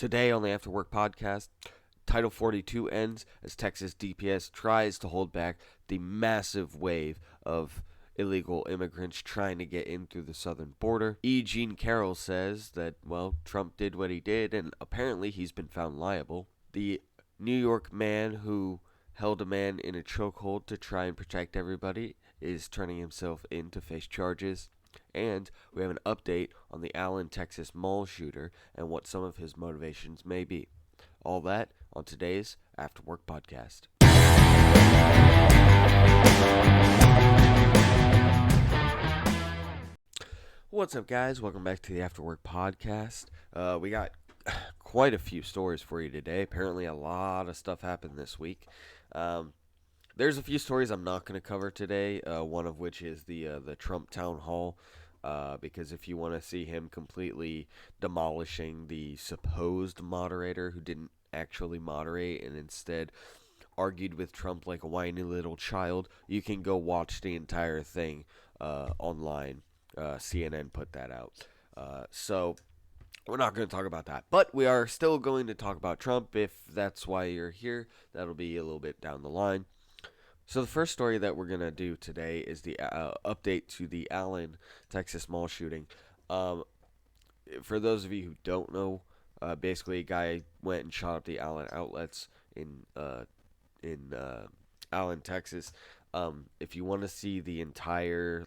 Today on the After Work podcast, Title 42 ends as Texas DPS tries to hold back the massive wave of illegal immigrants trying to get in through the southern border. E. Jean Carroll says that, well, Trump did what he did and apparently he's been found liable. The New York man who held a man in a chokehold to try and protect everybody is turning himself in to face charges. And we have an update on the Allen, Texas mall shooter and what some of his motivations may be. All that on today's After Work podcast. What's up, guys? Welcome back to the After Work podcast. We got quite a few stories for you today. Apparently, a lot of stuff happened this week. There's a few stories I'm not going to cover today, one of which is the Trump town hall, because if you want to see him completely demolishing the supposed moderator who didn't actually moderate and instead argued with Trump like a whiny little child, you can go watch the entire thing online. CNN put that out. So we're not going to talk about that, but we are still going to talk about Trump. If that's why you're here, that'll be a little bit down the line. So the first story that we're going to do today is the update to the Allen, Texas mall shooting. For those of you who don't know, basically a guy went and shot up the Allen outlets in Allen, Texas. If you want to see the entire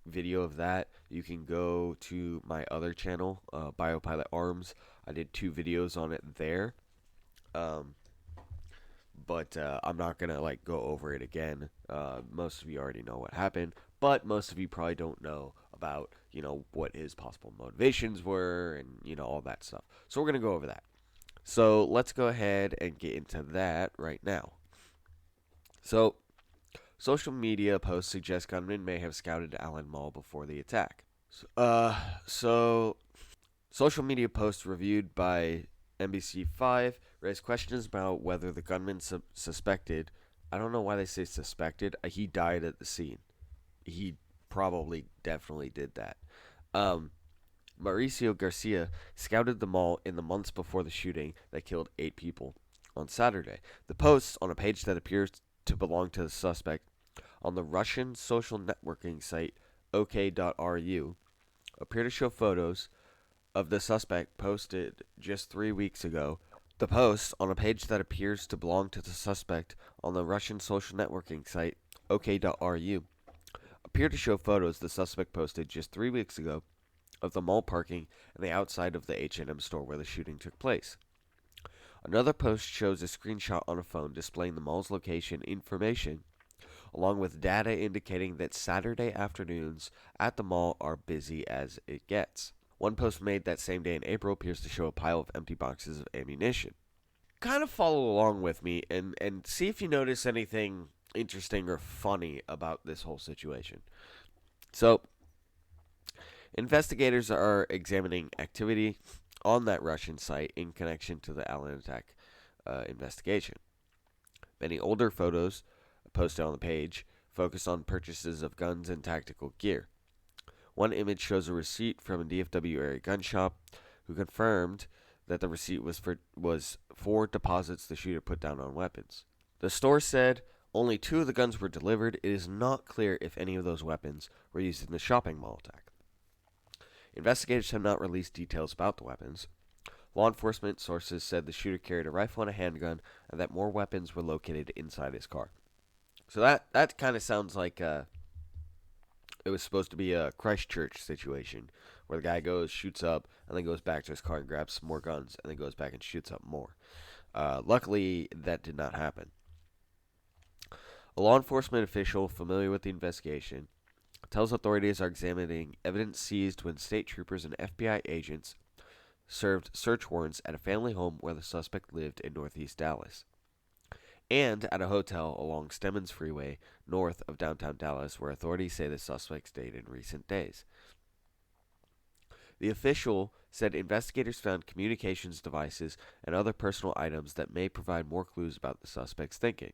video of that, you can go to my other channel, Biopilot Arms. I did 2 videos on it there. But I'm not going to go over it again. Most of you already know what happened, but most of you probably don't know about, what his possible motivations were and, all that stuff. So we're going to go over that. So let's go ahead and get into that right now. So social media posts suggest gunmen may have scouted Allen Mall before the attack. So social media posts reviewed by NBC5 raised questions about whether the gunman suspected. I don't know why they say suspected. He died at the scene. He probably definitely did that. Mauricio Garcia scouted the mall in the months before the shooting that killed 8 people on Saturday. The posts on a page that appears to belong to the suspect on the Russian social networking site OK.ru appear to show photos of the suspect posted just 3 weeks ago. The posts on a page that appears to belong to the suspect on the Russian social networking site OK.ru appear to show photos the suspect posted just 3 weeks ago of the mall parking and the outside of the H&M store where the shooting took place. Another post shows a screenshot on a phone displaying the mall's location information, along with data indicating that Saturday afternoons at the mall are busy as it gets. One post made that same day in April appears to show a pile of empty boxes of ammunition. Kind of follow along with me and see if you notice anything interesting or funny about this whole situation. So, investigators are examining activity on that Russian site in connection to the Allen attack investigation. Many older photos posted on the page focus on purchases of guns and tactical gear. One image shows a receipt from a DFW area gun shop who confirmed that the receipt was for deposits the shooter put down on weapons. The store said only 2 of the guns were delivered. It is not clear if any of those weapons were used in the shopping mall attack. Investigators have not released details about the weapons. Law enforcement sources said the shooter carried a rifle and a handgun and that more weapons were located inside his car. So that kind of sounds like it was supposed to be a Christchurch situation where the guy goes, shoots up, and then goes back to his car and grabs some more guns, and then goes back and shoots up more. Luckily, that did not happen. A law enforcement official familiar with the investigation tells authorities are examining evidence seized when state troopers and FBI agents served search warrants at a family home where the suspect lived in northeast Dallas, and at a hotel along Stemmons Freeway north of downtown Dallas where authorities say the suspect stayed in recent days. The official said investigators found communications devices and other personal items that may provide more clues about the suspect's thinking.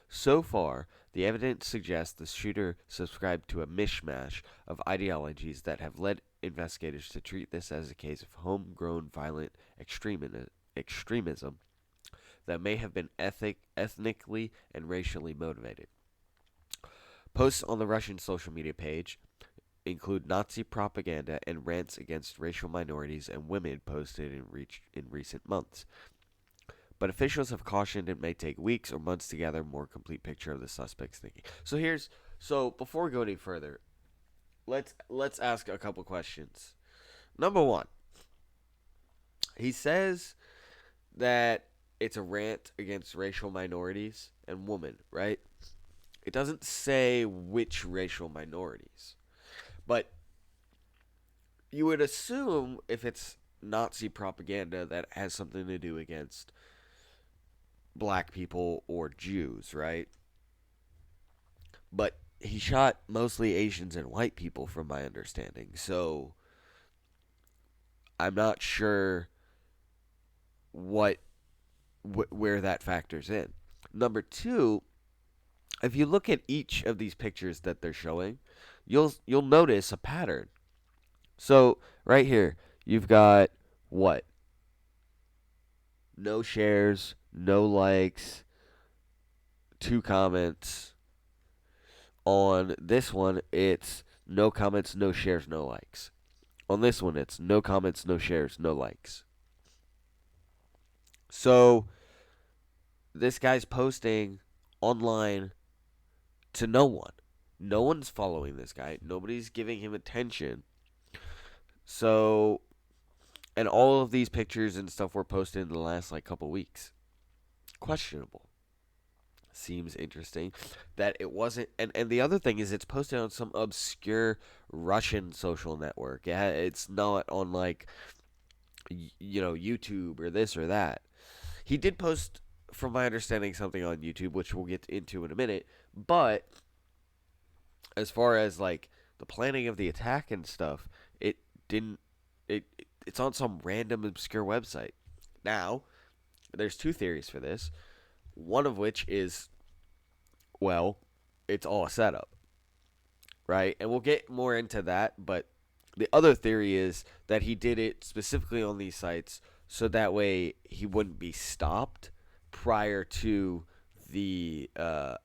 So far, the evidence suggests the shooter subscribed to a mishmash of ideologies that have led investigators to treat this as a case of homegrown violent extremism that may have been ethnically and racially motivated. Posts on the Russian social media page include Nazi propaganda and rants against racial minorities and women posted in recent months. But officials have cautioned it may take weeks or months to gather a more complete picture of the suspect's thinking. So before we go any further, let's ask a couple questions. Number one, he says that it's a rant against racial minorities and women, right? It doesn't say which racial minorities. But you would assume if it's Nazi propaganda that has something to do against black people or Jews, right? But he shot mostly Asians and white people, from my understanding. So I'm not sure what where that factors in. Number two, if you look at each of these pictures that they're showing, you'll notice a pattern. So right here, you've got what? No shares, no likes, 2 comments. On this one, it's no comments, no shares, no likes. On this one, it's no comments, no shares, no likes. So this guy's posting online to no one. No one's following this guy. Nobody's giving him attention. So, and all of these pictures and stuff were posted in the last couple weeks. Questionable. Seems interesting that it wasn't. And the other thing is, it's posted on some obscure Russian social network. Yeah, it's not on YouTube or this or that. He did post, from my understanding, something on YouTube, which we'll get into in a minute. But as far as the planning of the attack and stuff, it didn't. It's on some random obscure website. Now, there's 2 theories for this. One of which is, well, it's all a setup, right? And we'll get more into that, but the other theory is that he did it specifically on these sites so that way he wouldn't be stopped prior to the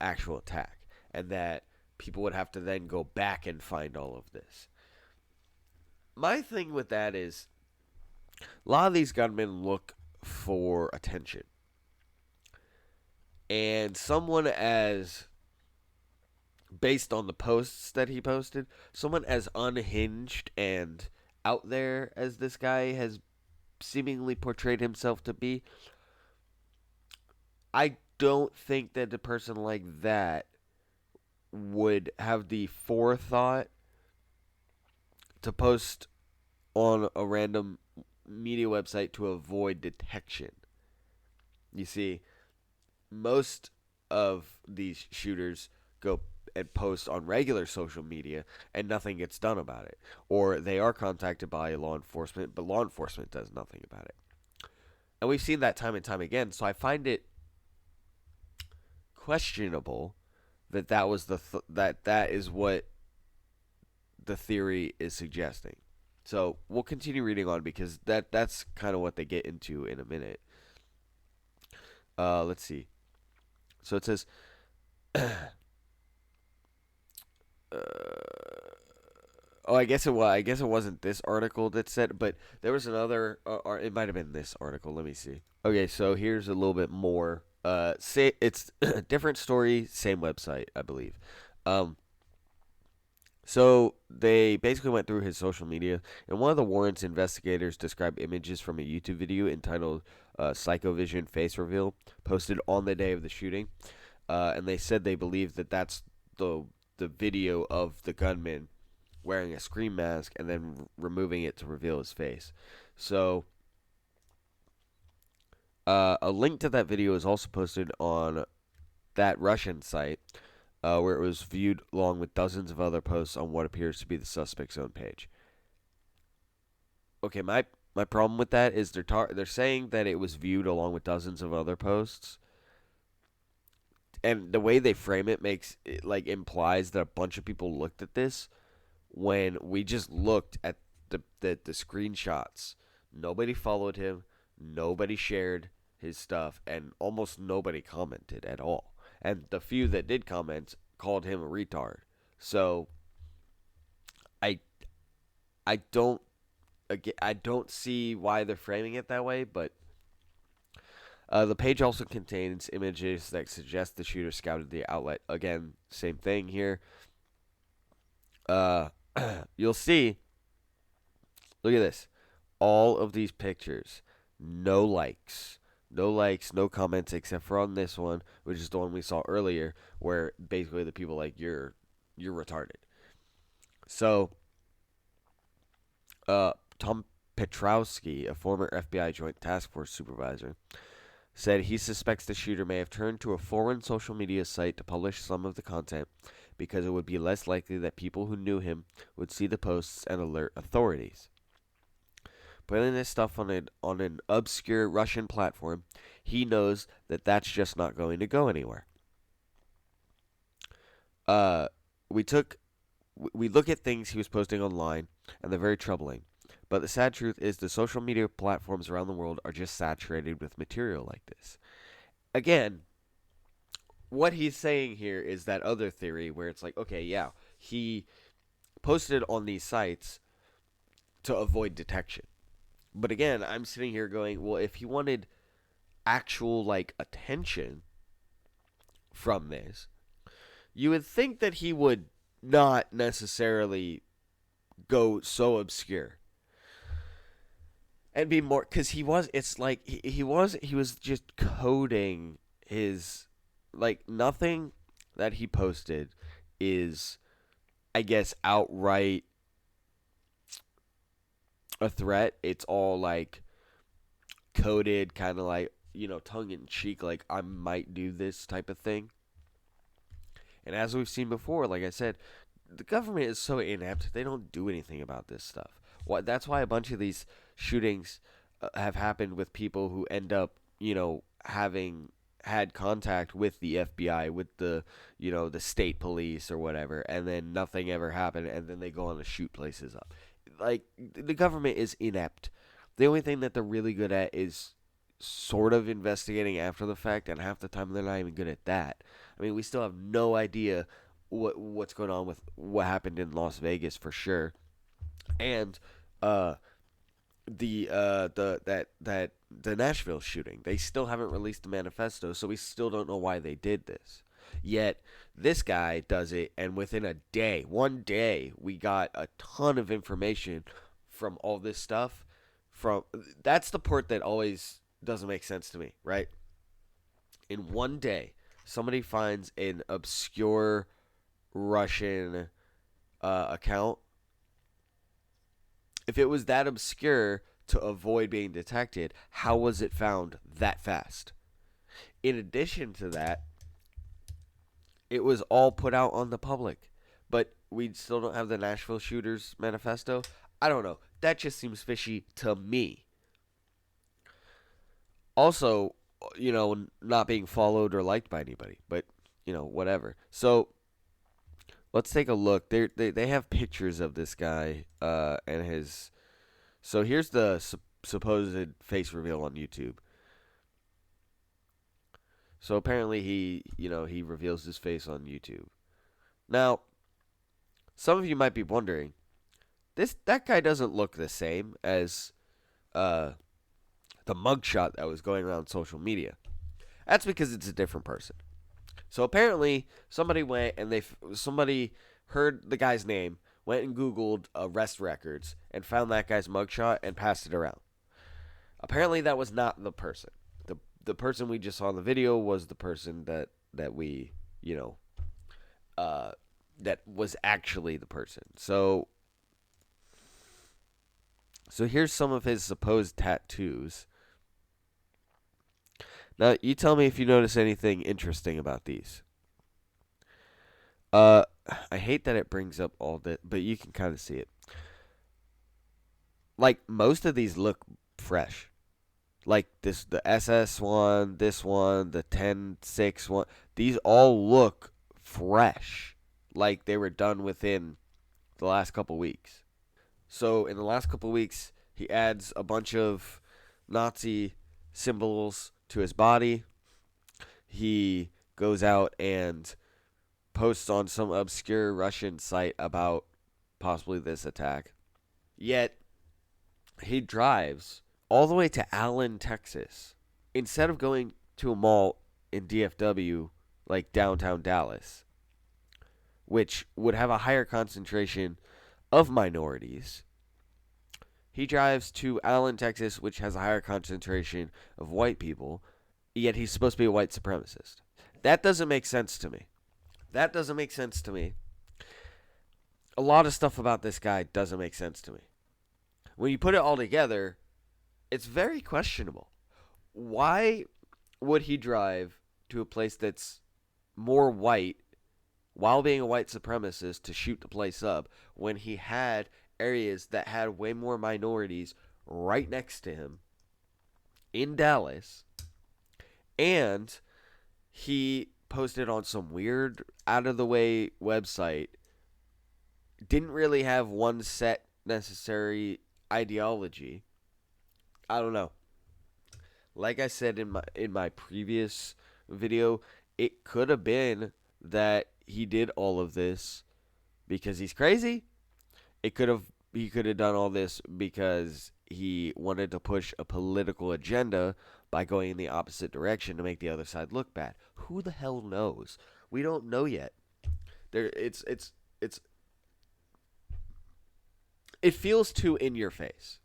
actual attack, and that people would have to then go back and find all of this. My thing with that is, a lot of these gunmen look for attention. And someone as, based on the posts that he posted, someone as unhinged and out there as this guy has seemingly portrayed himself to be, I don't think that a person like that would have the forethought to post on a random media website to avoid detection. You see, most of these shooters go and post on regular social media and nothing gets done about it. Or they are contacted by law enforcement, but law enforcement does nothing about it. And we've seen that time and time again, so I find it questionable that that is what the theory is suggesting. So we'll continue reading on because that's kind of what they get into in a minute. Let's see. So it says, I guess it wasn't this article that said, but there was another. Or it might have been this article. Let me see. Okay, so here's a little bit more. Say it's a different story, same website, I believe. So they basically went through his social media, and one of the warrants investigators described images from a YouTube video entitled "Psychovision Face Reveal," posted on the day of the shooting, and they said they believe that that's the video of the gunman wearing a scream mask and then removing it to reveal his face. So a link to that video is also posted on that Russian site, where it was viewed along with dozens of other posts on what appears to be the suspect's own page. Okay, my problem with that is they're saying that it was viewed along with dozens of other posts, and the way they frame it makes it implies that a bunch of people looked at this when we just looked at the screenshots. Nobody followed him. Nobody shared his stuff, and almost nobody commented at all. And the few that did comment called him a retard. So I I don't I don't see why they're framing it that way, but the page also contains images that suggest the shooter scouted the outlet. Again, same thing here. Uh, you'll see. Look at this. All of these pictures, no likes, no likes, no comments, except for on this one, which is the one we saw earlier, where basically the people like you're retarded. So, Tom Petrowski, a former FBI Joint Task Force supervisor, said he suspects the shooter may have turned to a foreign social media site to publish some of the content because it would be less likely that people who knew him would see the posts and alert authorities. Putting this stuff on an obscure Russian platform, he knows that that's just not going to go anywhere. Uh, we took we look at things he was posting online, and they're very troubling. But the sad truth is, the social media platforms around the world are just saturated with material like this. Again, what he's saying here is that other theory where it's like, okay, yeah, he posted on these sites to avoid detection. But again, I'm sitting here going, well, if he wanted actual like attention from this, you would think that he would not necessarily go so obscure and be more, because he was, it's like he was just coding his, like, nothing that he posted is, I guess, outright a threat. It's all like coded, kind of like, tongue in cheek, like I might do this type of thing. And as we've seen before, like I said, the government is so inept, they don't do anything about this stuff. That's why a bunch of these shootings have happened with people who end up, having had contact with the FBI, with the state police or whatever, and then nothing ever happened, and then they go on to shoot places up. Like, the government is inept. The only thing that they're really good at is sort of investigating after the fact, and half the time they're not even good at that. I mean, we still have no idea what's going on with what happened in Las Vegas for sure, and uh, the Nashville shooting. They still haven't released a manifesto, so we still don't know why they did this. Yet this guy does it, and within a day, one day, we got a ton of information from all this stuff. From That's the part that always doesn't make sense to me, right? In one day, somebody finds an obscure Russian account. If it was that obscure to avoid being detected, how was it found that fast? In addition to that, it was all put out on the public, but we still don't have the Nashville shooters manifesto. I don't know. That just seems fishy to me. Also, not being followed or liked by anybody, but whatever. So let's take a look. They have pictures of this guy and his. So here's the supposed face reveal on YouTube. So apparently he reveals his face on YouTube. Now, some of you might be wondering, that guy doesn't look the same as the mugshot that was going around social media. That's because it's a different person. So apparently somebody went and somebody heard the guy's name, went and Googled arrest records, and found that guy's mugshot and passed it around. Apparently that was not the person. The person we just saw in the video was the person that we, that was actually the person. So here's some of his supposed tattoos. Now, you tell me if you notice anything interesting about these. Uh, I hate that it brings up all that, but you can kind of see it. Like, most of these look fresh. Like the SS one, this one, the 10.6 one. These all look fresh. Like they were done within the last couple weeks. So in the last couple of weeks, he adds a bunch of Nazi symbols to his body. He goes out and posts on some obscure Russian site about possibly this attack. Yet, he drives all the way to Allen, Texas, instead of going to a mall in DFW, like downtown Dallas, which would have a higher concentration of minorities. He drives to Allen, Texas, which has a higher concentration of white people, yet he's supposed to be a white supremacist. That doesn't make sense to me. That doesn't make sense to me. A lot of stuff about this guy doesn't make sense to me. When you put it all together, it's very questionable. Why would he drive to a place that's more white while being a white supremacist to shoot the place up when he had areas that had way more minorities right next to him in Dallas, and he posted on some weird out of the way website, didn't really have one set necessary ideology. I don't know. Like I said in my previous video, it could have been that he did all of this because he's crazy. He could have done all this because he wanted to push a political agenda by going in the opposite direction to make the other side look bad. Who the hell knows? We don't know yet. It feels too in your face.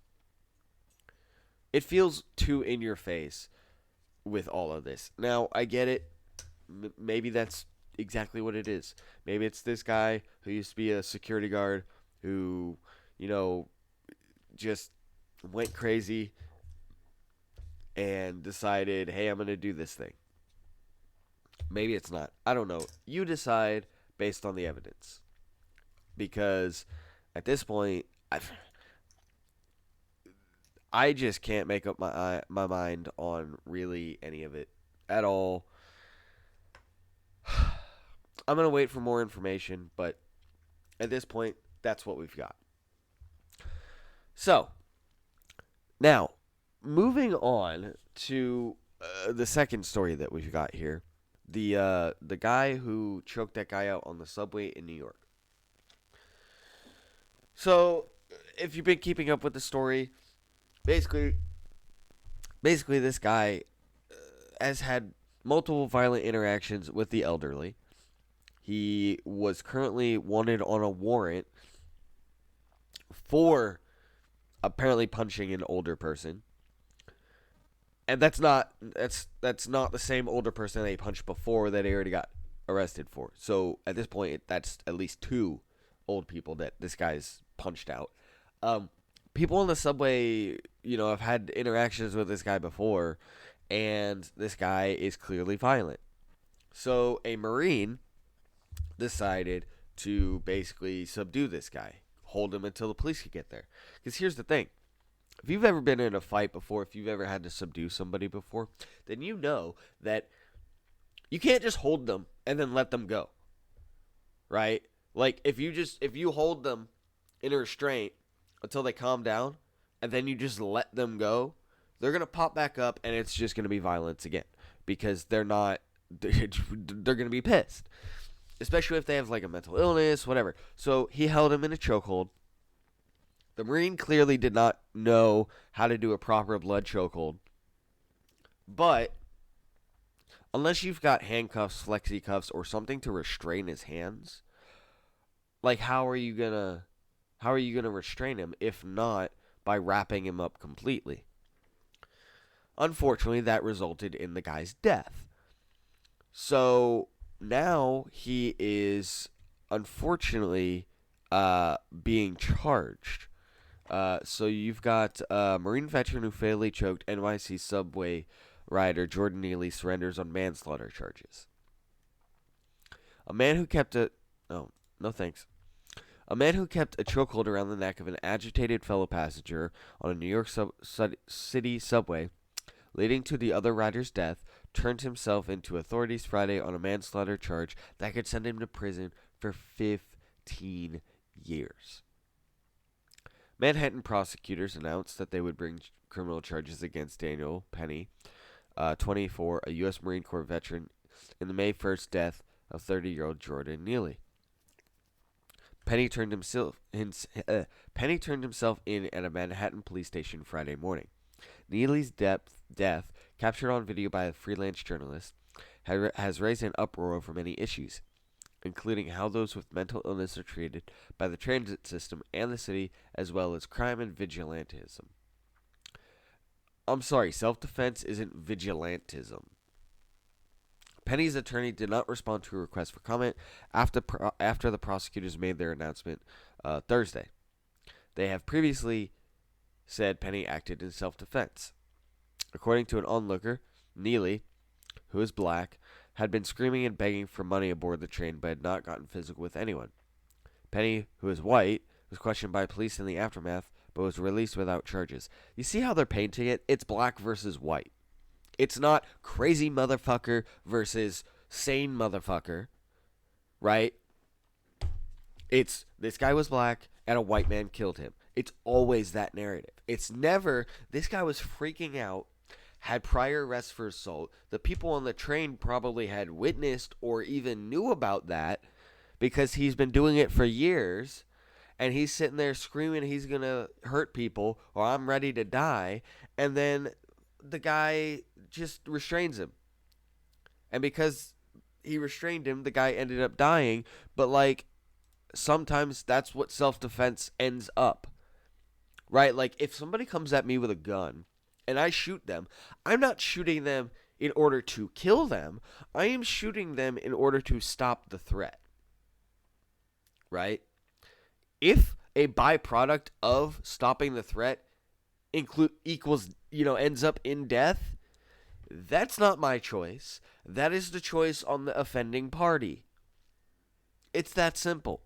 It feels too in your face with all of this. Now, I get it. Maybe that's exactly what it is. Maybe it's this guy who used to be a security guard who, just went crazy and decided, hey, I'm going to do this thing. Maybe it's not. I don't know. You decide based on the evidence. Because at this point, I just can't make up my mind on really any of it at all. I'm going to wait for more information, but at this point, that's what we've got. So, now, moving on to the second story that we've got here. The guy who choked that guy out on the subway in New York. So, if you've been keeping up with the story, basically this guy has had multiple violent interactions with the elderly. He was currently wanted on a warrant for apparently punching an older person. And that's not the same older person that he punched before that he already got arrested for. So at this point, that's at least two old people that this guy's punched out. People on the subway, have had interactions with this guy before, and this guy is clearly violent. So a Marine decided to basically subdue this guy, hold him until the police could get there. Because here's the thing. If you've ever been in a fight before, if you've ever had to subdue somebody before, then you know that you can't just hold them and then let them go. Right? Like, if you hold them in a restraint until they calm down, and then you just let them go, they're going to pop back up, and it's just going to be violence again. Because they're going to be pissed. Especially if they have, like, a mental illness, whatever. So, he held him in a chokehold. The Marine clearly did not know how to do a proper blood chokehold. But unless you've got handcuffs, flexi cuffs, or something to restrain his hands, like, how are you gonna restrain him if not by wrapping him up completely? Unfortunately, that resulted in the guy's death. So now he is unfortunately being charged. So you've got a Marine veteran who fatally choked NYC subway rider Jordan Neely surrenders on manslaughter charges. A man who kept a man who kept a chokehold around the neck of an agitated fellow passenger on a New York City subway, leading to the other rider's death, turned himself into authorities Friday on a manslaughter charge that could send him to prison for 15 years. Manhattan prosecutors announced that they would bring criminal charges against Daniel Penny, 24, a U.S. Marine Corps veteran, in the May 1st death of 30-year-old Jordan Neely. Penny turned himself in at a Manhattan police station Friday morning. Neely's death, captured on video by a freelance journalist, has raised an uproar over many issues, including how those with mental illness are treated by the transit system and the city, as well as crime and vigilantism. I'm sorry, self-defense isn't vigilantism. Penny's attorney did not respond to a request for comment after the prosecutors made their announcement Thursday. They have previously said Penny acted in self-defense. According to an onlooker, Neely, who is black, had been screaming and begging for money aboard the train but had not gotten physical with anyone. Penny, who is white, was questioned by police in the aftermath but was released without charges. You see how they're painting it? It's black versus white. It's not crazy motherfucker versus sane motherfucker, right? It's this guy was black and a white man killed him. It's always that narrative. It's never, this guy was freaking out, had prior arrests for assault. The people on the train probably had witnessed or even knew about that because he's been doing it for years. And he's sitting there screaming he's going to hurt people or I'm ready to die. And then the guy just restrains him. And because he restrained him, the guy ended up dying. But, like, sometimes that's what self-defense ends up. Right? Like, if somebody comes at me with a gun and I shoot them, I'm not shooting them in order to kill them. I am shooting them in order to stop the threat. Right? If a byproduct of stopping the threat ends up in death, that's not my choice. That is the choice on the offending party. It's that simple.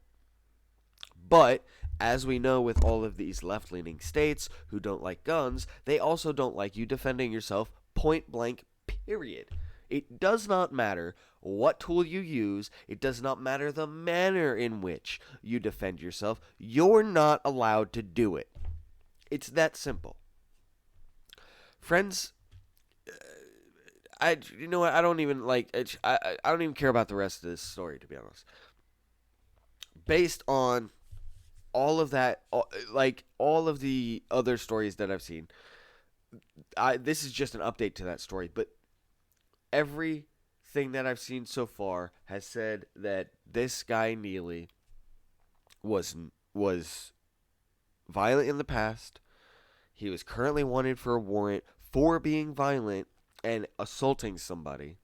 But as we know with all of these left-leaning states who don't like guns, they also don't like you defending yourself point blank, period. It does not matter what tool you use. It does not matter the manner in which you defend yourself. You're not allowed to do it. It's that simple. Friends, I don't even I don't even care about the rest of this story, to be honest. Based on all of that, all of the other stories that I've seen, this is just an update to that story, but everything that I've seen so far has said that this guy Neely was violent in the past. He was currently wanted for a warrant for being violent and assaulting somebody.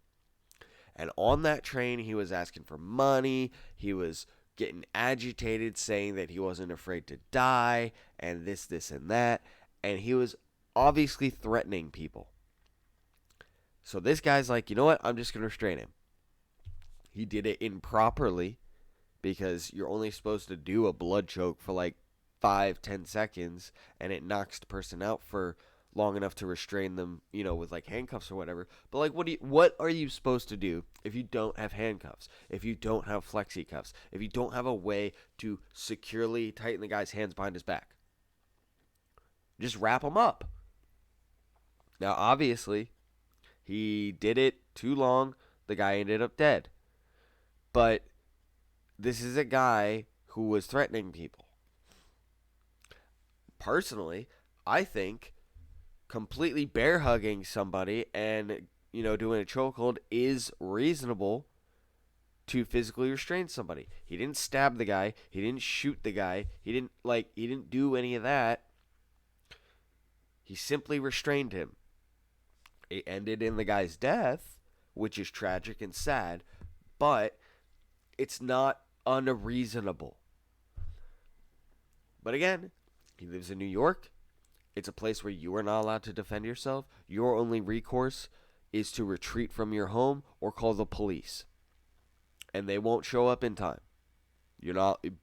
And on that train, he was asking for money. He was getting agitated, saying that he wasn't afraid to die, and this, and that. And he was obviously threatening people. So this guy's like, you know what? I'm just going to restrain him. He did it improperly because you're only supposed to do a blood choke for like 5-10 seconds, and it knocks the person out for long enough to restrain them, with like handcuffs or whatever. But like, what are you supposed to do if you don't have handcuffs? If you don't have flexi cuffs? If you don't have a way to securely tighten the guy's hands behind his back? Just wrap him up. Now, obviously, he did it too long. The guy ended up dead. But this is a guy who was threatening people. Personally, I think completely bear hugging somebody and, doing a chokehold is reasonable to physically restrain somebody. He didn't stab the guy. He didn't shoot the guy. He didn't do any of that. He simply restrained him. It ended in the guy's death, which is tragic and sad, but it's not unreasonable. But again, he lives in New York. It's a place where you are not allowed to defend yourself. Your only recourse is to retreat from your home or call the police. And they won't show up in time.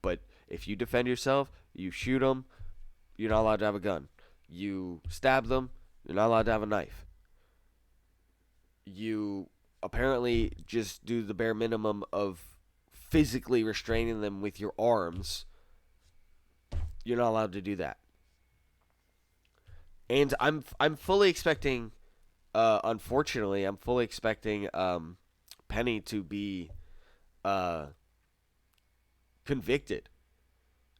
But if you defend yourself, you shoot them, you're not allowed to have a gun. You stab them, you're not allowed to have a knife. You apparently just do the bare minimum of physically restraining them with your arms. You're not allowed to do that. And I'm fully expecting. Unfortunately, I'm fully expecting Penny to be uh, convicted.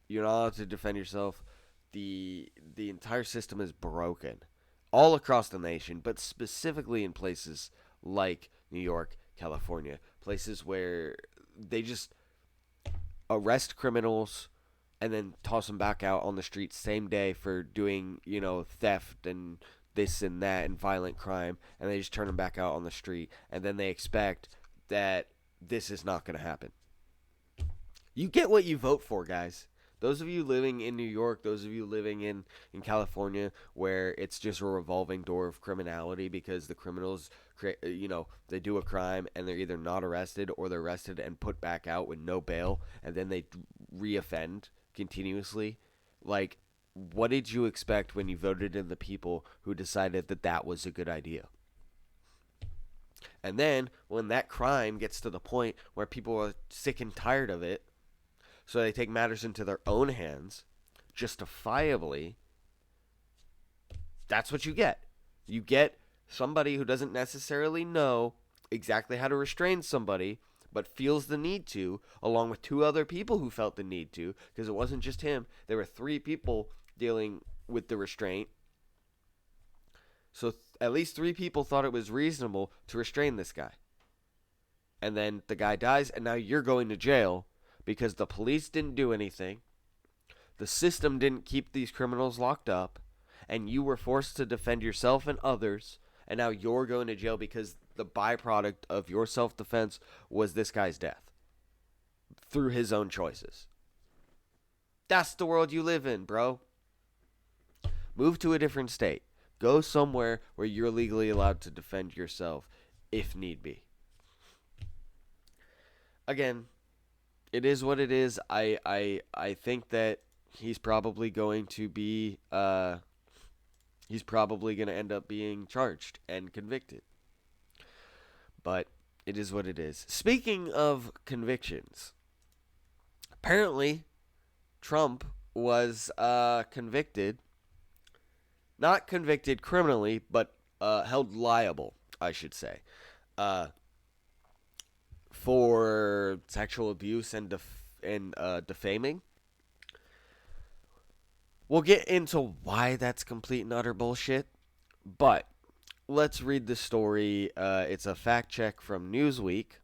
You're not allowed to defend yourself. The entire system is broken all across the nation, but specifically in places like New York, California, places where they just arrest criminals and then toss them back out on the street same day for doing, theft and this and that and violent crime, and they just turn them back out on the street, and then they expect that this is not going to happen. You get what you vote for, guys. Those of you living in New York, those of you living in California, where it's just a revolving door of criminality because the criminals, they do a crime and they're either not arrested or they're arrested and put back out with no bail, and then they reoffend continuously. Like, what did you expect when you voted in the people who decided that that was a good idea? And then when that crime gets to the point where people are sick and tired of it, so they take matters into their own hands, justifiably, that's what you get. You get somebody who doesn't necessarily know exactly how to restrain somebody, but feels the need to, along with two other people who felt the need to, because it wasn't just him. There were three people dealing with the restraint. So at least three people thought it was reasonable to restrain this guy. And then the guy dies, and now you're going to jail because the police didn't do anything, the system didn't keep these criminals locked up, and you were forced to defend yourself and others, and now you're going to jail because the byproduct of your self-defense was this guy's death through his own choices. That's the world you live in, bro. Move to a different state. Go somewhere where you're legally allowed to defend yourself if need be. Again, it is what it is. I think that he's probably going to be he's probably going to end up being charged and convicted. But it is what it is. Speaking of convictions, apparently Trump was convicted, not convicted criminally, but held liable, I should say, for sexual abuse and defaming. We'll get into why that's complete and utter bullshit, but let's read the story. It's a fact check from Newsweek,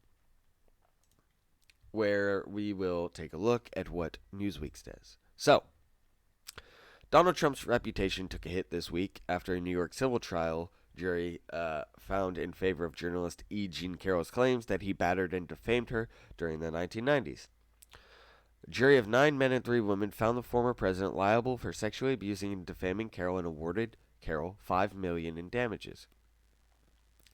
where we will take a look at what Newsweek says. So, Donald Trump's reputation took a hit this week after a New York civil trial jury found in favor of journalist E. Jean Carroll's claims that he battered and defamed her during the 1990s. A jury of 9 men and 3 women found the former president liable for sexually abusing and defaming Carroll and awarded Carroll $5 million in damages.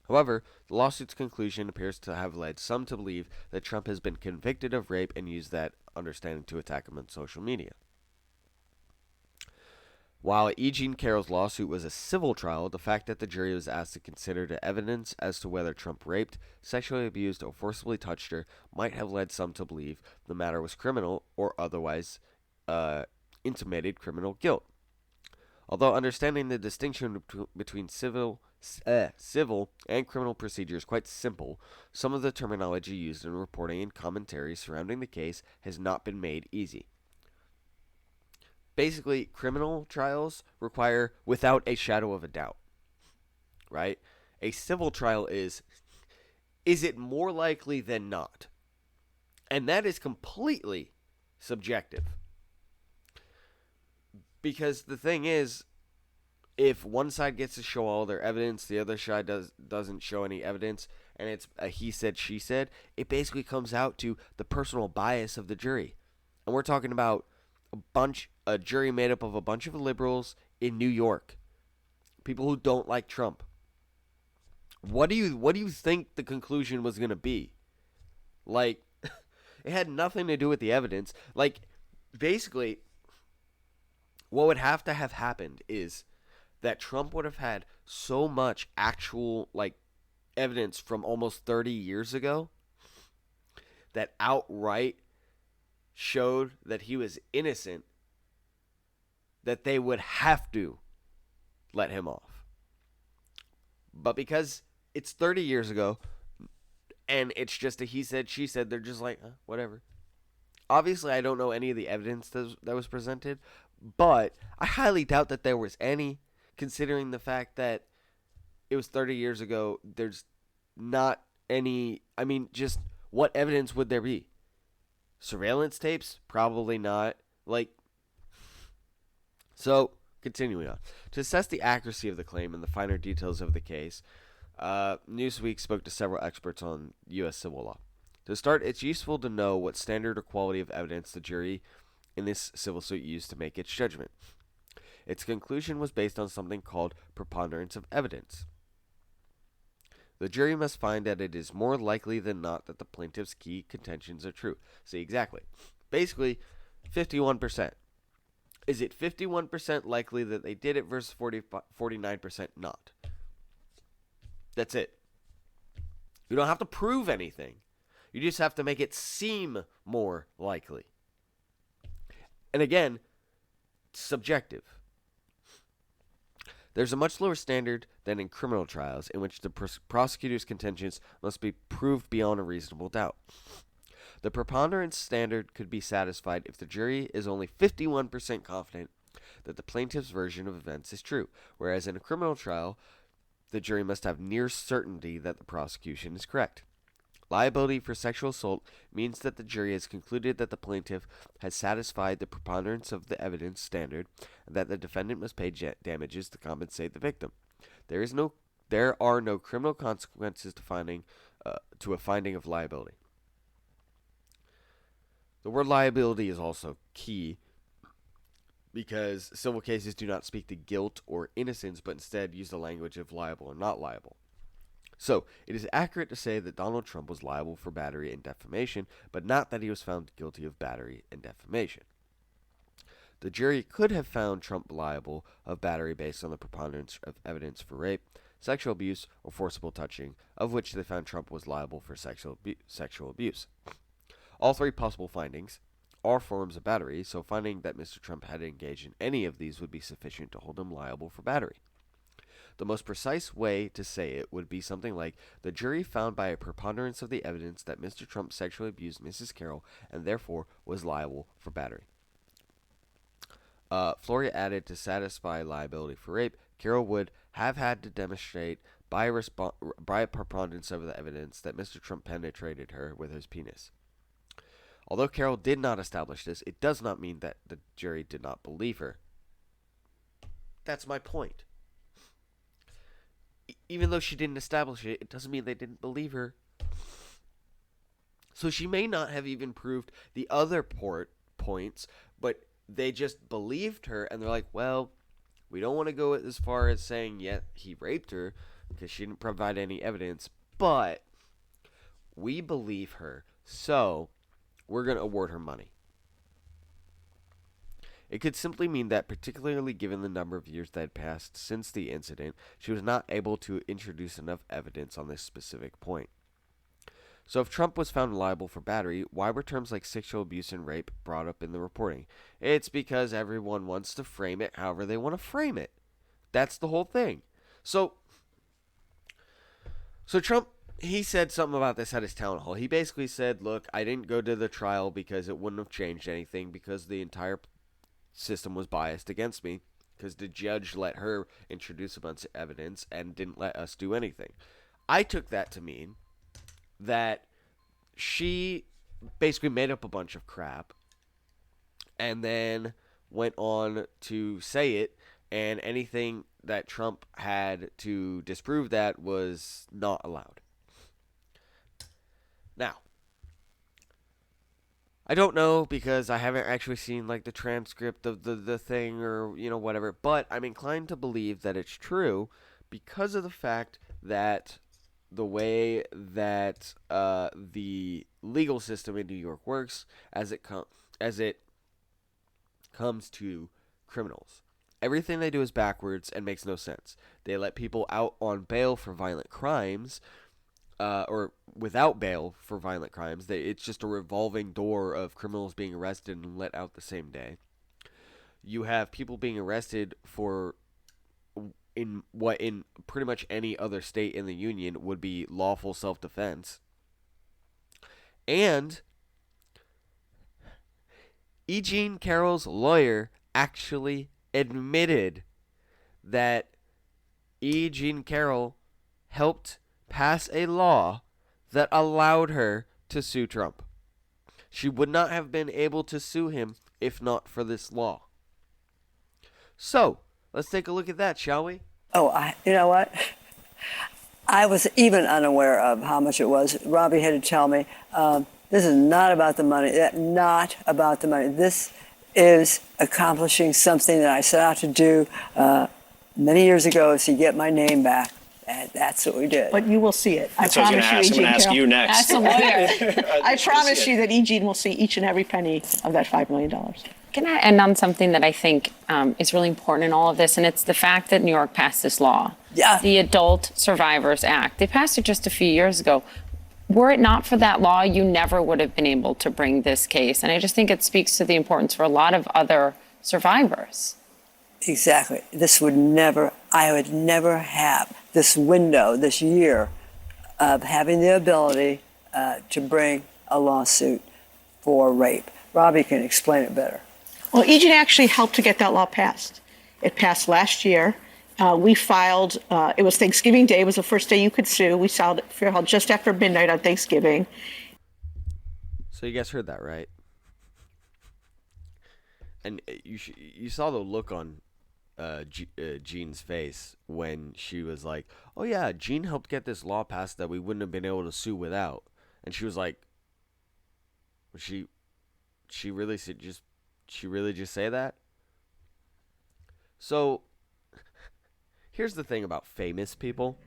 However, the lawsuit's conclusion appears to have led some to believe that Trump has been convicted of rape and used that understanding to attack him on social media. While E. Jean Carroll's lawsuit was a civil trial, the fact that the jury was asked to consider the evidence as to whether Trump raped, sexually abused, or forcibly touched her might have led some to believe the matter was criminal or otherwise intimated criminal guilt. Although understanding the distinction between civil and criminal procedure is quite simple, some of the terminology used in reporting and commentary surrounding the case has not been made easy. Basically, criminal trials require without a shadow of a doubt, right? A civil trial is it more likely than not? And that is completely subjective. Because the thing is, if one side gets to show all their evidence, the other side doesn't show any evidence, and it's a he said, she said, it basically comes out to the personal bias of the jury. And we're talking about a jury made up of a bunch of liberals in New York, people who don't like Trump. What do you think the conclusion was going to be? Like, it had nothing to do with the evidence. Like, basically, what would have to have happened is that Trump would have had so much actual, like, evidence from almost 30 years ago that outright showed that he was innocent, that they would have to let him off. But because it's 30 years ago and it's just a he said, she said, they're just like, whatever. Obviously, I don't know any of the evidence that was presented, but I highly doubt that there was any, considering the fact that it was 30 years ago. There's not any. I mean, just what evidence would there be? Surveillance tapes? Probably not. Like, so, continuing on. To assess the accuracy of the claim and the finer details of the case, Newsweek spoke to several experts on U.S. civil law. To start, it's useful to know what standard or quality of evidence the jury in this civil suit used to make its judgment. Its conclusion was based on something called preponderance of evidence. The jury must find that it is more likely than not that the plaintiff's key contentions are true. See, exactly. Basically, 51%. Is it 51% likely that they did it versus 49% not? That's it. You don't have to prove anything. You just have to make it seem more likely. And again, subjective. There's a much lower standard than in criminal trials, in which the prosecutor's contentions must be proved beyond a reasonable doubt. The preponderance standard could be satisfied if the jury is only 51% confident that the plaintiff's version of events is true, whereas in a criminal trial, the jury must have near certainty that the prosecution is correct. Liability for sexual assault means that the jury has concluded that the plaintiff has satisfied the preponderance of the evidence standard and that the defendant must pay damages to compensate the victim. There are no criminal consequences to a finding of liability. The word liability is also key because civil cases do not speak to guilt or innocence, but instead use the language of liable or not liable. So, it is accurate to say that Donald Trump was liable for battery and defamation, but not that he was found guilty of battery and defamation. The jury could have found Trump liable of battery based on the preponderance of evidence for rape, sexual abuse, or forcible touching, of which they found Trump was liable for sexual abuse. All three possible findings are forms of battery, so finding that Mr. Trump had engaged in any of these would be sufficient to hold him liable for battery. The most precise way to say it would be something like, the jury found by a preponderance of the evidence that Mr. Trump sexually abused Mrs. Carroll and therefore was liable for battery. Floria added, to satisfy liability for rape, Carroll would have had to demonstrate by a preponderance of the evidence that Mr. Trump penetrated her with his penis. Although Carroll did not establish this, it does not mean that the jury did not believe her. That's my point. Even though she didn't establish it, it doesn't mean they didn't believe her. So she may not have even proved the other points, but they just believed her, and they're like, well, we don't want to go as far as saying, yet he raped her, because she didn't provide any evidence, but we believe her, so we're going to award her money. It could simply mean that, particularly given the number of years that had passed since the incident, she was not able to introduce enough evidence on this specific point. So if Trump was found liable for battery, why were terms like sexual abuse and rape brought up in the reporting? It's because everyone wants to frame it however they want to frame it. That's the whole thing. So Trump, he said something about this at his town hall. He basically said, look, I didn't go to the trial because it wouldn't have changed anything, because the entire system was biased against me, because the judge let her introduce a bunch of evidence and didn't let us do anything. I took that to mean that she basically made up a bunch of crap and then went on to say it, and anything that Trump had to disprove that was not allowed. Now, I don't know, because I haven't actually seen like the transcript of the thing, or whatever, but I'm inclined to believe that it's true because of the fact that the way that the legal system in New York works as it comes to criminals. Everything they do is backwards and makes no sense. They let people out on bail for violent crimes, or without bail for violent crimes. It's just a revolving door of criminals being arrested and let out the same day. You have people being arrested for in what in pretty much any other state in the union would be lawful self-defense. And E. Jean Carroll's lawyer actually admitted that E. Jean Carroll helped pass a law that allowed her to sue Trump. She would not have been able to sue him if not for this law. So, let's take a look at that, shall we? Oh, you know what? I was even unaware of how much it was. Robbie had to tell me, this is not about the money. Not about the money. This is accomplishing something that I set out to do many years ago, is to get my name back. And that's what we did. But you will see it. I promise you, E. Jean. I'm going to ask you next. As a lawyer, I promise you that E. Jean will see each and every penny of that $5 million. Can I end on something that I think is really important in all of this, and it's the fact that New York passed this law, the Adult Survivors Act. They passed it just a few years ago. Were it not for that law, you never would have been able to bring this case. And I just think it speaks to the importance for a lot of other survivors. Exactly. I would never have this window, this year, of having the ability to bring a lawsuit for rape. Robbie can explain it better. Well, E. Jean actually helped to get that law passed. It passed last year. We filed, it was Thanksgiving Day, was the first day you could sue. We filed just after midnight on Thanksgiving. So you guys heard that, right? And you saw the look on Jean's face when she was like, oh yeah, Jean helped get this law passed that we wouldn't have been able to sue without. And she was like, she really just say that? So here's the thing about famous people.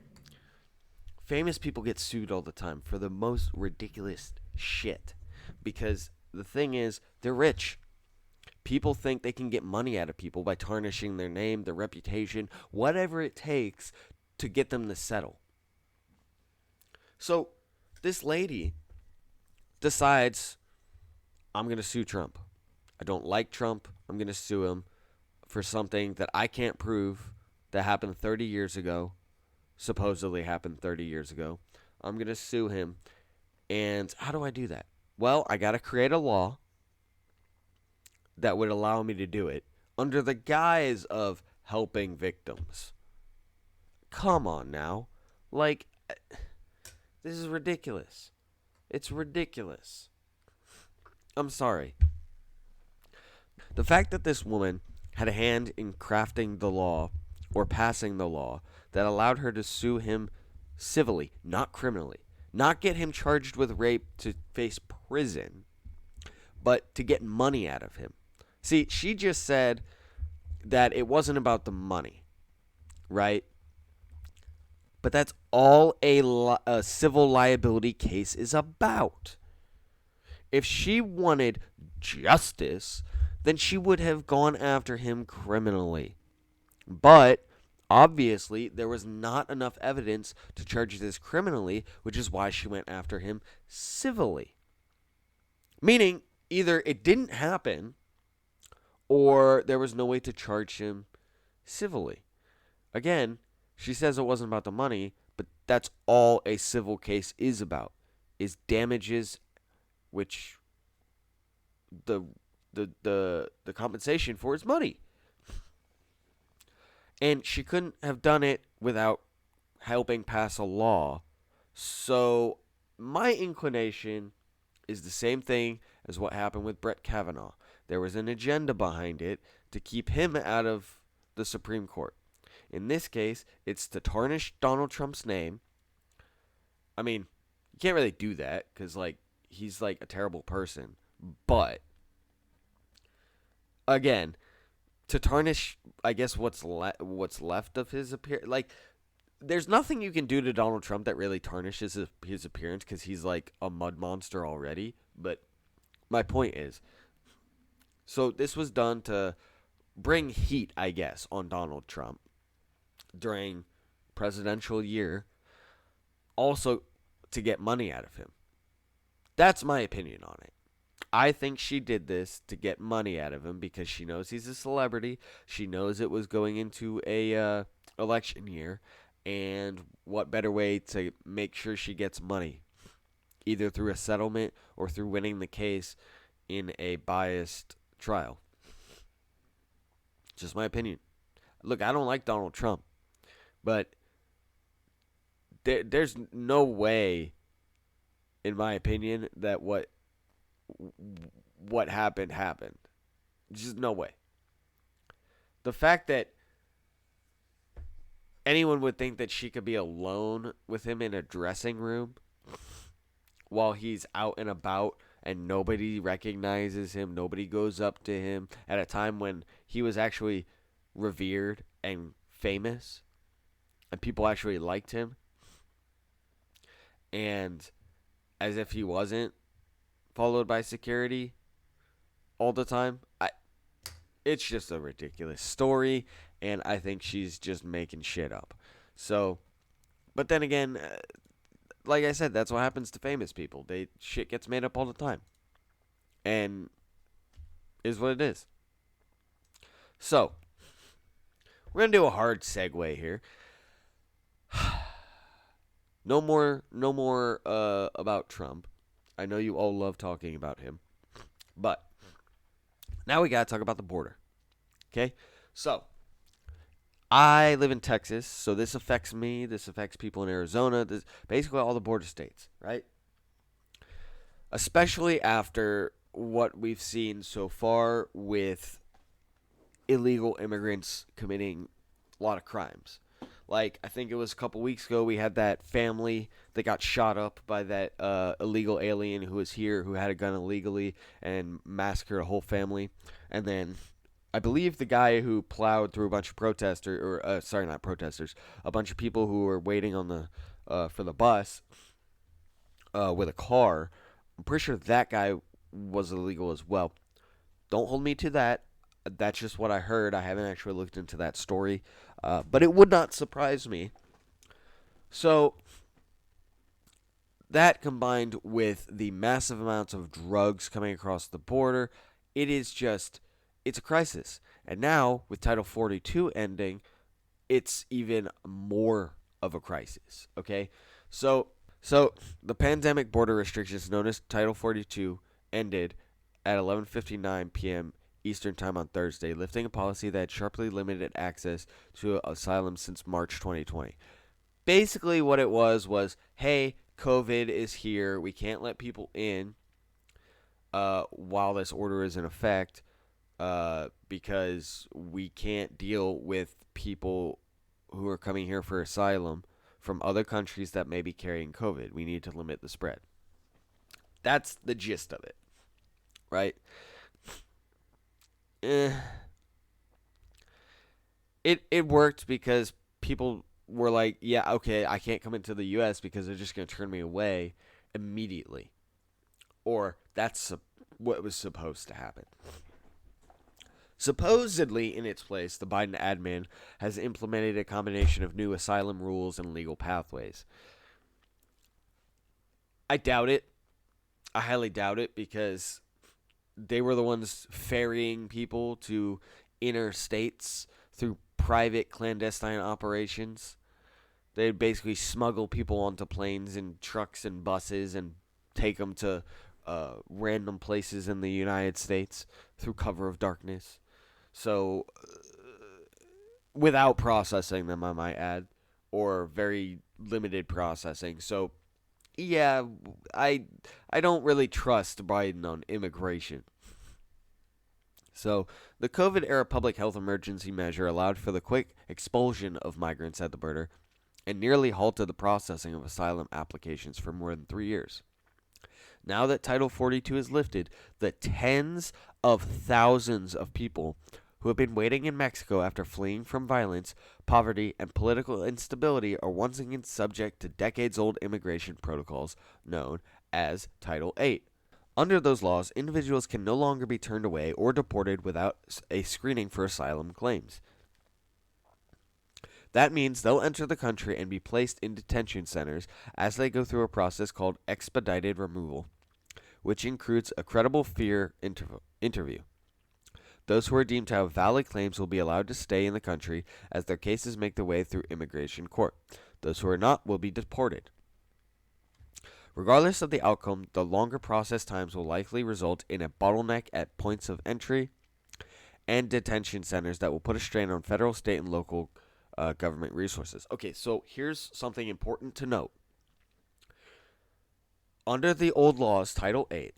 Famous people get sued all the time for the most ridiculous shit. Because the thing is, they're rich. People think they can get money out of people by tarnishing their name, their reputation, whatever it takes to get them to settle. So this lady decides, I'm going to sue Trump. I don't like Trump. I'm going to sue him for something that I can't prove that happened 30 years ago, supposedly happened 30 years ago. I'm going to sue him. And how do I do that? Well, I got to create a law that would allow me to do it under the guise of helping victims. Come on now. Like, this is ridiculous. It's ridiculous. I'm sorry. The fact that this woman had a hand in crafting the law or passing the law that allowed her to sue him civilly, not criminally, not get him charged with rape to face prison, but to get money out of him. See, she just said that it wasn't about the money, right? But that's all a civil liability case is about. If she wanted justice, then she would have gone after him criminally. But obviously, there was not enough evidence to charge this criminally, which is why she went after him civilly. Meaning, either it didn't happen, or there was no way to charge him civilly. Again, she says it wasn't about the money, but that's all a civil case is about, is damages, which the compensation for is money. And she couldn't have done it without helping pass a law. So my inclination is the same thing as what happened with Brett Kavanaugh. There was an agenda behind it to keep him out of the Supreme Court. In this case, it's to tarnish Donald Trump's name. I mean, you can't really do that because, like, he's, like, a terrible person. But, again, to tarnish, I guess, what's left of his appearance. Like, there's nothing you can do to Donald Trump that really tarnishes his appearance because he's, like, a mud monster already. But my point is, so this was done to bring heat, I guess, on Donald Trump during presidential year, also to get money out of him. That's my opinion on it. I think she did this to get money out of him because she knows he's a celebrity. She knows it was going into a election year, and what better way to make sure she gets money, either through a settlement or through winning the case in a biased trial. Just my opinion. Look, I don't like Donald Trump, but there's no way, in my opinion, that what happened. Just no way. The fact that anyone would think that she could be alone with him in a dressing room while he's out and about and nobody recognizes him, nobody goes up to him at a time when he was actually revered and famous and people actually liked him, and as if he wasn't followed by security all the time. It's just a ridiculous story, and I think she's just making shit up. So, but then again, like I said, that's what happens to famous people. Shit gets made up all the time, and is what it is. So, we're gonna do a hard segue here. No more about Trump. I know you all love talking about him, but now we gotta talk about the border. Okay, so I live in Texas, so this affects me. This affects people in Arizona. Basically all the border states, right? Especially after what we've seen so far with illegal immigrants committing a lot of crimes. Like, I think it was a couple weeks ago, we had that family that got shot up by that illegal alien who was here, who had a gun illegally and massacred a whole family. And then I believe the guy who plowed through a bunch of protesters, or sorry, not protesters, a bunch of people who were waiting on the for the bus with a car. I'm pretty sure that guy was illegal as well. Don't hold me to that. That's just what I heard. I haven't actually looked into that story, but it would not surprise me. So that combined with the massive amounts of drugs coming across the border, it's a crisis. And now with Title 42 ending, it's even more of a crisis. Okay, so the pandemic border restrictions known as Title 42 ended at 11:59 p.m. Eastern Time on Thursday, lifting a policy that had sharply limited access to asylum since March 2020. Basically, what it was, hey, COVID is here. We can't let people in while this order is in effect because we can't deal with people who are coming here for asylum from other countries that may be carrying COVID. We need to limit the spread. That's the gist of it, right? It worked because people were like, yeah, okay, I can't come into the U.S. because they're just going to turn me away immediately. Or that's what was supposed to happen. Supposedly, in its place, the Biden admin has implemented a combination of new asylum rules and legal pathways. I doubt it. I highly doubt it because they were the ones ferrying people to inner states through private clandestine operations. They'd basically smuggle people onto planes and trucks and buses and take them to random places in the United States through cover of darkness. So, without processing them, I might add, or very limited processing. So, yeah, I don't really trust Biden on immigration. So, the COVID-era public health emergency measure allowed for the quick expulsion of migrants at the border and nearly halted the processing of asylum applications for more than 3 years. Now that Title 42 is lifted, the tens of thousands of people who have been waiting in Mexico after fleeing from violence, poverty, and political instability are once again subject to decades-old immigration protocols known as Title 8. Under those laws, individuals can no longer be turned away or deported without a screening for asylum claims. That means they'll enter the country and be placed in detention centers as they go through a process called expedited removal, which includes a credible fear interview. Those who are deemed to have valid claims will be allowed to stay in the country as their cases make their way through immigration court. Those who are not will be deported. Regardless of the outcome, the longer process times will likely result in a bottleneck at points of entry and detention centers that will put a strain on federal, state, and local government resources. Okay, so here's something important to note. Under the old laws, Title 8,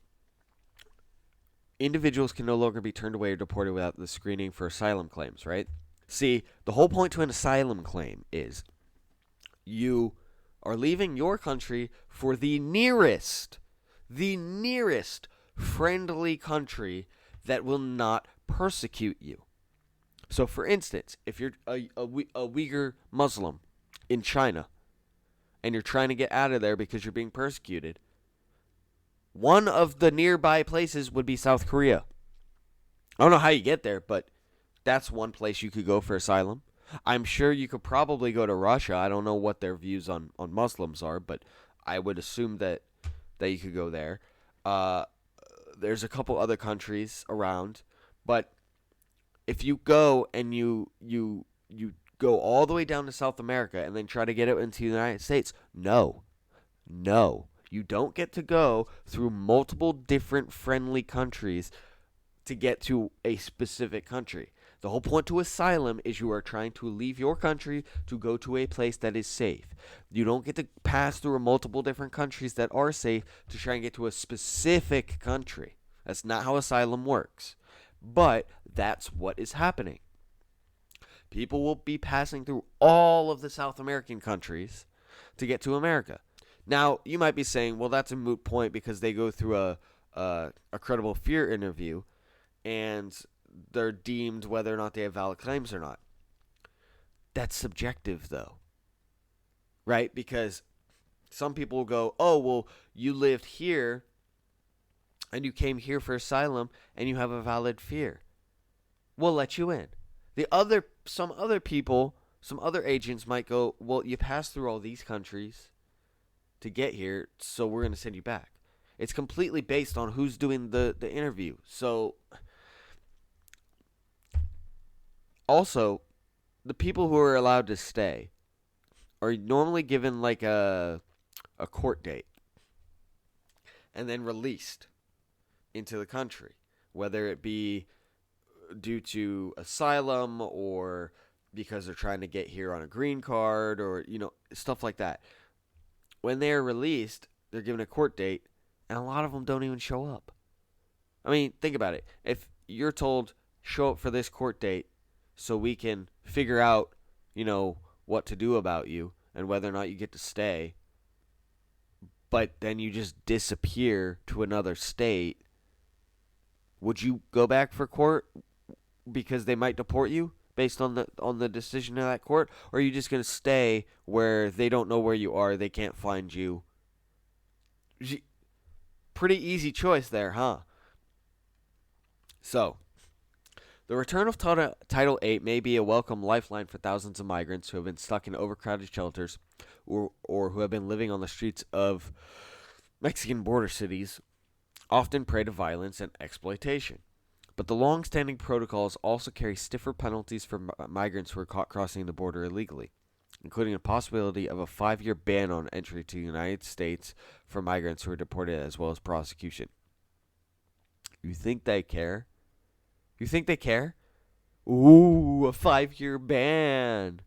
individuals can no longer be turned away or deported without the screening for asylum claims, right? See, the whole point to an asylum claim is you are leaving your country for the nearest friendly country that will not persecute you. So, for instance, if you're a Uyghur Muslim in China and you're trying to get out of there because you're being persecuted, one of the nearby places would be South Korea. I don't know how you get there, but that's one place you could go for asylum. I'm sure you could probably go to Russia. I don't know what their views on Muslims are, but I would assume that you could go there. There's a couple other countries around, but if you go and you go all the way down to South America and then try to get it into the United States, no. You don't get to go through multiple different friendly countries to get to a specific country. The whole point to asylum is you are trying to leave your country to go to a place that is safe. You don't get to pass through multiple different countries that are safe to try and get to a specific country. That's not how asylum works. But that's what is happening. People will be passing through all of the South American countries to get to America. Now, you might be saying, well, that's a moot point because they go through a credible fear interview and they're deemed whether or not they have valid claims or not. That's subjective, though. Right? Because some people will go, oh, well, you lived here and you came here for asylum and you have a valid fear. We'll let you in. Some other agents might go, well, you passed through all these countries to get here, so we're going to send you back. It's completely based on who's doing the interview. So, also, the people who are allowed to stay are normally given like a court date and then released into the country, whether it be due to asylum or because they're trying to get here on a green card or, stuff like that. When they're released, they're given a court date, and a lot of them don't even show up. I mean, think about it. If you're told, show up for this court date so we can figure out, what to do about you and whether or not you get to stay, but then you just disappear to another state, would you go back for court because they might deport you based on the decision of that court? Or are you just going to stay where they don't know where you are, they can't find you? Pretty easy choice there, huh? So, the return of Title 8 may be a welcome lifeline for thousands of migrants who have been stuck in overcrowded shelters or who have been living on the streets of Mexican border cities, often prey to violence and exploitation. But the long-standing protocols also carry stiffer penalties for migrants who are caught crossing the border illegally, including a possibility of a 5-year ban on entry to the United States for migrants who are deported, as well as prosecution. You think they care? You think they care? Ooh, a 5-year ban.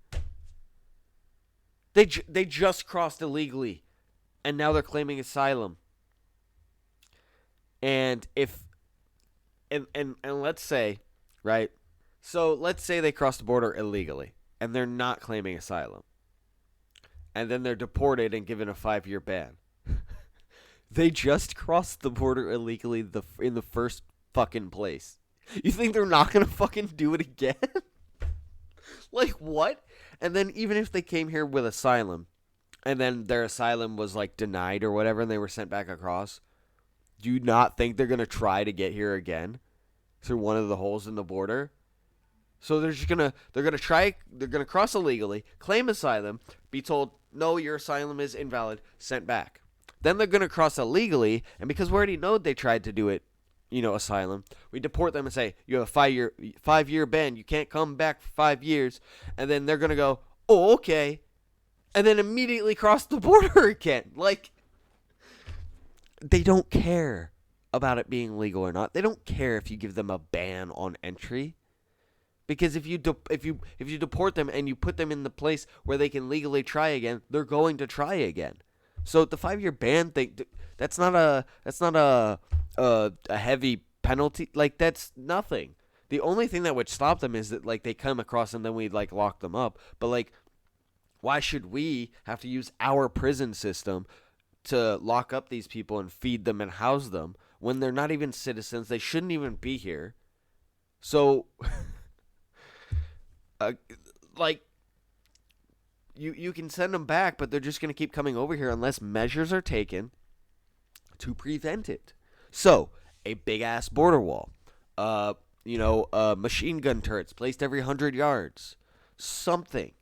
They just crossed illegally, and now they're claiming asylum. And And let's say, right? So let's say they cross the border illegally and they're not claiming asylum. And then they're deported and given a 5-year ban. They just crossed the border illegally in the first fucking place. You think they're not going to fucking do it again? Like, what? And then even if they came here with asylum and then their asylum was like denied or whatever and they were sent back across, do you not think they're going to try to get here again through one of the holes in the border? So they're going to cross illegally, claim asylum, be told, no, your asylum is invalid, sent back. Then they're going to cross illegally, and because we already know they tried to do it asylum. We deport them and say, you have a 5-year ban. You can't come back for 5 years. And then they're going to go, oh, okay. And then immediately cross the border again. Like, they don't care about it being legal or not. They don't care if you give them a ban on entry. Because if you deport them and you put them in the place where they can legally try again, they're going to try again. So the 5-year ban thing, that's not a heavy penalty. Like, that's nothing. The only thing that would stop them is that, like, they come across and then we, like, lock them up. But, like, why should we have to use our prison system to lock up these people and feed them and house them when they're not even citizens? They shouldn't even be here. So, like, you can send them back, but they're just going to keep coming over here unless measures are taken to prevent it. So, a big-ass border wall. Machine gun turrets placed every 100 yards. Something,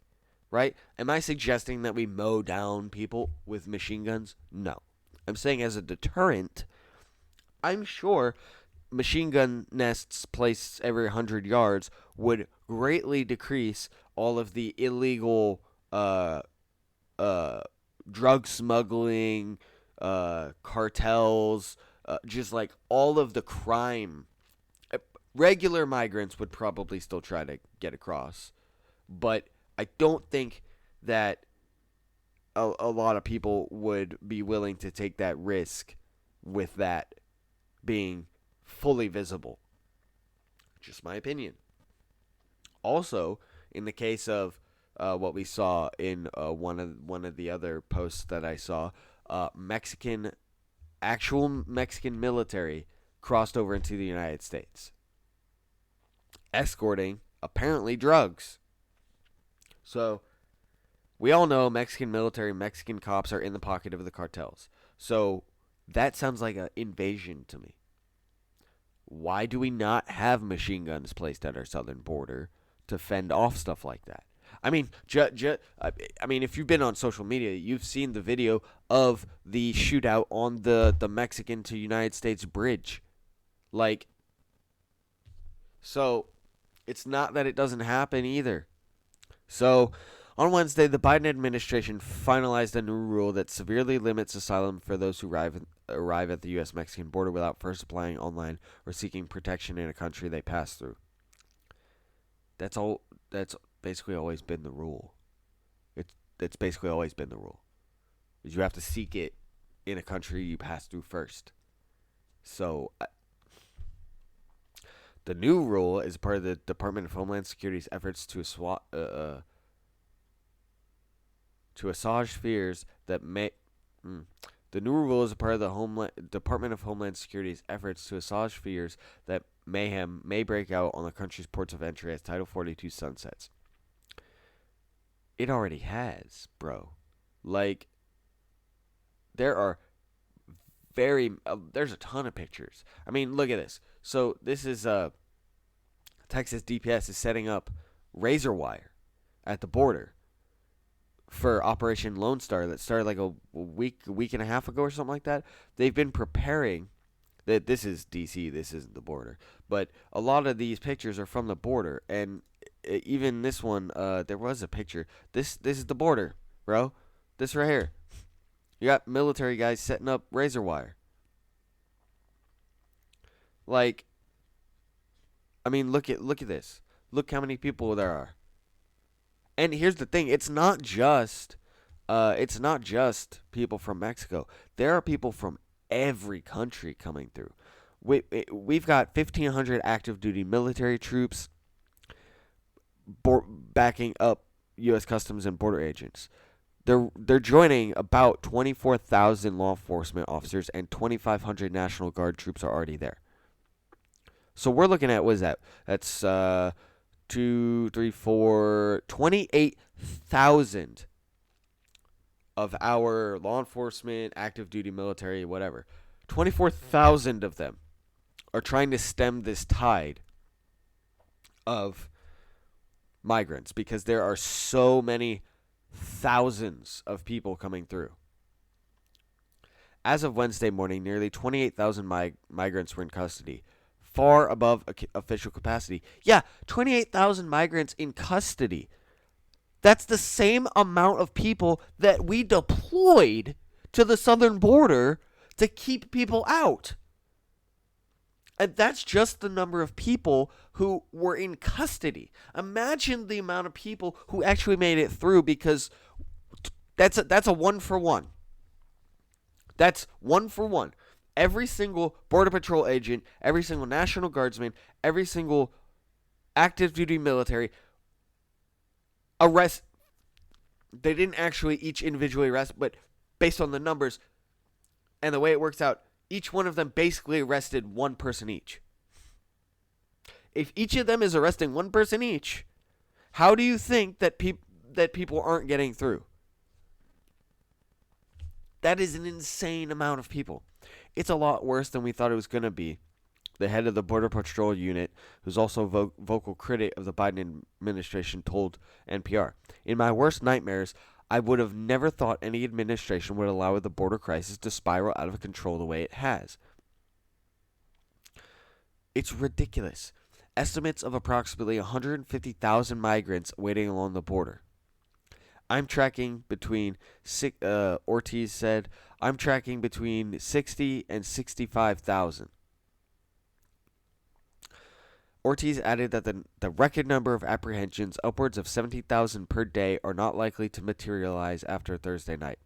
right? Am I suggesting that we mow down people with machine guns? No. I'm saying as a deterrent, I'm sure machine gun nests placed every 100 yards would greatly decrease all of the illegal drug smuggling, cartels, just like all of the crime. Regular migrants would probably still try to get across, but I don't think that a lot of people would be willing to take that risk with that being fully visible. Just my opinion. Also, in the case of what we saw in one of the other posts that I saw, actual Mexican military crossed over into the United States, escorting apparently drugs. So we all know Mexican military, Mexican cops are in the pocket of the cartels. So that sounds like an invasion to me. Why do we not have machine guns placed at our southern border to fend off stuff like that? I mean, if you've been on social media, you've seen the video of the shootout on the Mexican to United States bridge. Like, so it's not that it doesn't happen either. So on Wednesday, the Biden administration finalized a new rule that severely limits asylum for those who arrive at the U.S.-Mexican border without first applying online or seeking protection in a country they pass through. That's basically always been the rule. It's basically always been the rule. Is you have to seek it in a country you pass through first. So the new rule is part of the Department of Homeland Security's efforts to assuage fears that may. The new rule is a part of the Department of Homeland Security's efforts to assuage fears that mayhem may break out on the country's ports of entry as Title 42 sunsets. It already has, bro. Like, there's a ton of pictures. I mean, look at this. So this is Texas DPS is setting up razor wire at the border for Operation Lone Star that started like a week and a half ago or something like that. They've been preparing. That this is DC, this isn't the border, but a lot of these pictures are from the border, and even this one, there was a picture. This is the border, bro. This right here. You got military guys setting up razor wire. Like, I mean, look at this. Look how many people there are. And here's the thing: it's not just people from Mexico. There are people from every country coming through. We've got 1,500 active duty military troops backing up U.S. Customs and Border agents. They're joining about 24,000 law enforcement officers, and 2,500 National Guard troops are already there. So we're looking at, what is that? That's 28,000 of our law enforcement, active duty military, whatever. 24,000 of them are trying to stem this tide of migrants because there are so many thousands of people coming through. As of Wednesday morning, nearly 28,000 migrants were in custody, far above official capacity. Yeah, 28,000 migrants in custody. That's the same amount of people that we deployed to the southern border to keep people out. And that's just the number of people who were in custody. Imagine the amount of people who actually made it through, because that's a one for one. That's one for one. Every single Border Patrol agent, every single National Guardsman, every single active duty military arrest. They didn't actually each individually arrest, but based on the numbers and the way it works out, each one of them basically arrested one person each. If each of them is arresting one person each, how do you think that people aren't getting through? That is an insane amount of people. It's a lot worse than we thought it was going to be. The head of the Border Patrol unit, who's also vocal critic of the Biden administration, told NPR, "In my worst nightmares, I would have never thought any administration would allow the border crisis to spiral out of control the way it has. It's ridiculous. Estimates of approximately 150,000 migrants waiting along the border. I'm tracking between, Ortiz said, I'm tracking between 60 and 65,000. Ortiz added that the record number of apprehensions, upwards of 70,000 per day, are not likely to materialize after Thursday night.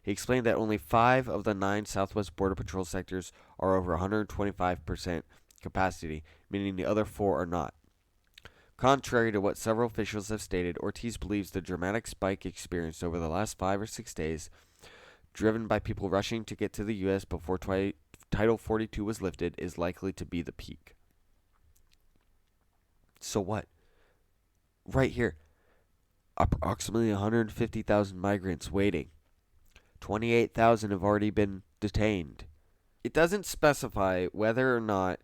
He explained that only 5 of the 9 Southwest Border Patrol sectors are over 125% capacity, meaning the other 4 are not. Contrary to what several officials have stated, Ortiz believes the dramatic spike experienced over the last 5 or 6 days, driven by people rushing to get to the U.S. before Title 42 was lifted, is likely to be the peak. So what? Right here. Approximately 150,000 migrants waiting. 28,000 have already been detained. It doesn't specify whether or not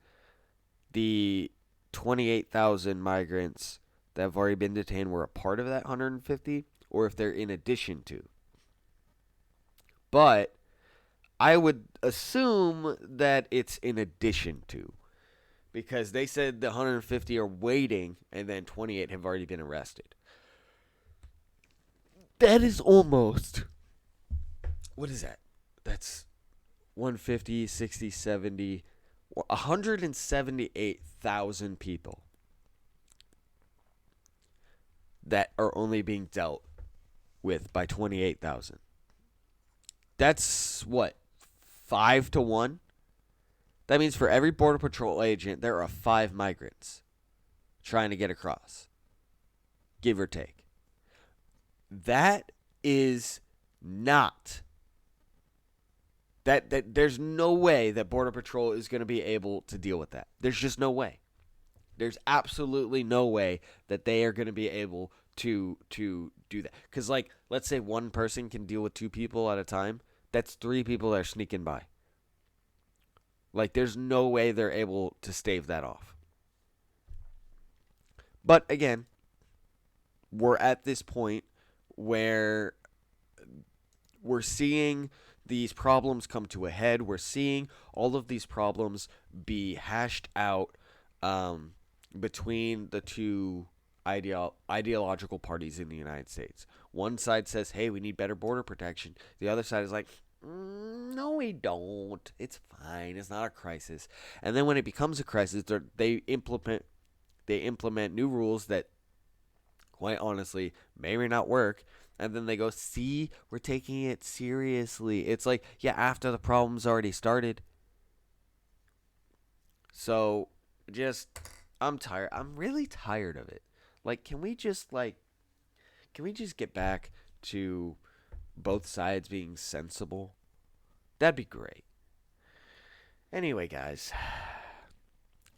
the 28,000 migrants that have already been detained were a part of that 150 or if they're in addition to. But I would assume that it's in addition to, because they said the 150 are waiting and then 28 have already been arrested. That is almost, what is that? That's 150, 60, 70, 178,000 people that are only being dealt with by 28,000. That's what, 5 to 1? That means for every Border Patrol agent, there are 5 migrants trying to get across, give or take. That is not. That there's no way that Border Patrol is going to be able to deal with that. There's just no way. There's absolutely no way that they are going to be able to do that. Because, like, let's say one person can deal with 2 people at a time. That's 3 people that are sneaking by. Like, there's no way they're able to stave that off. But, again, we're at this point where we're seeing these problems come to a head. We're seeing all of these problems be hashed out between the two ideological parties in the United States. One side says, hey, we need better border protection. The other side is like, no, we don't. It's fine. It's not a crisis. And then when it becomes a crisis, they implement new rules that, quite honestly, may or may not work. And then they go, see, we're taking it seriously. It's like, yeah, after the problem's already started. So, I'm tired. I'm really tired of it. Like, can we just get back to both sides being sensible? That'd be great. Anyway, guys,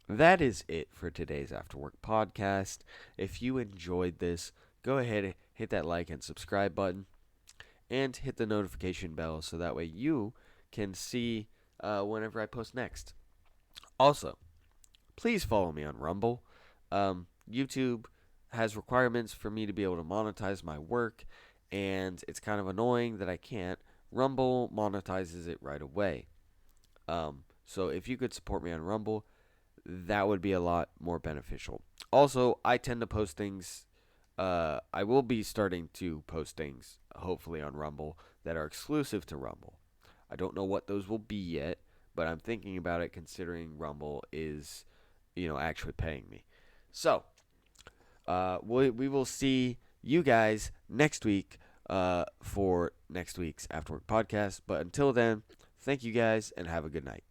that is it for today's After Work podcast. If you enjoyed this, go ahead and hit that like and subscribe button and hit the notification bell so that way you can see whenever I post next. Also, please follow me on Rumble. YouTube has requirements for me to be able to monetize my work, and it's kind of annoying that I can't, Rumble monetizes it right away. So if you could support me on Rumble, that would be a lot more beneficial. Also, I tend to post things. I will be starting to post things, hopefully, on Rumble that are exclusive to Rumble. I don't know what those will be yet, but I'm thinking about it considering Rumble is, actually paying me. So, we will see you guys next week for next week's After Work podcast. But until then, thank you guys and have a good night.